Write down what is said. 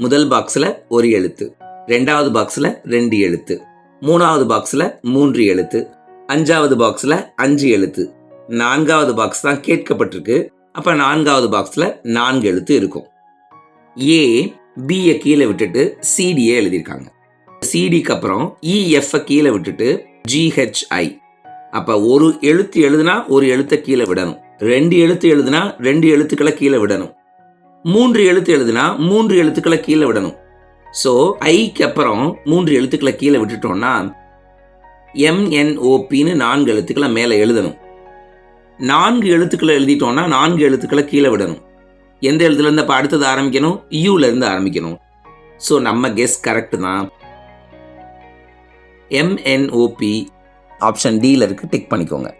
முதல் பாக்ஸில் ஒரு எழுத்து, ரெண்டாவது பாக்ஸில் 2 எழுத்து, மூணாவது பாக்ஸில் 3 எழுத்து, அஞ்சாவது பாக்ஸில் 5 எழுத்து, நான்காவது பாக்ஸ் தான் கேட்கப்பட்டிருக்கு. அப்போ நான்காவது பாக்ஸில் 4 எழுத்து இருக்கும். ஏ பியை கீழே விட்டுட்டு சிடியை எழுதியிருக்காங்க. சிடிக்கு அப்புறம் இஎஃப்ஐ கீழே விட்டுட்டு ஜிஹெச்ஐ. அப்போ ஒரு எழுத்து எழுதுனா ஒரு எழுத்தை கீழே விடணும், 2 எழுத்து எழுதுனா 2 எழுத்துக்களை கீழே விடணும், 3 எழுத்து எழுதுனா 3 எழுத்துக்களை கீழே விடணும். ஸோ ஐக்கு அப்புறம் 3 எழுத்துக்களை கீழே விட்டுட்டோம்னா எம்என்ஓபின்னு 4 எழுத்துக்களை மேலே எழுதணும். 4 எழுத்துக்களை எழுதிட்டோம்னா 4 எழுத்துக்களை கீழே விடணும். எந்த எழுத்துலேருந்து அப்போ அடுத்தது ஆரம்பிக்கணும்? யூலேருந்து ஆரம்பிக்கணும். ஸோ நம்ம கெஸ் கரெக்டு தான். எம்என்ஓபி ஆப்ஷன் டியில் இருக்கு, டிக் பண்ணிக்கோங்க.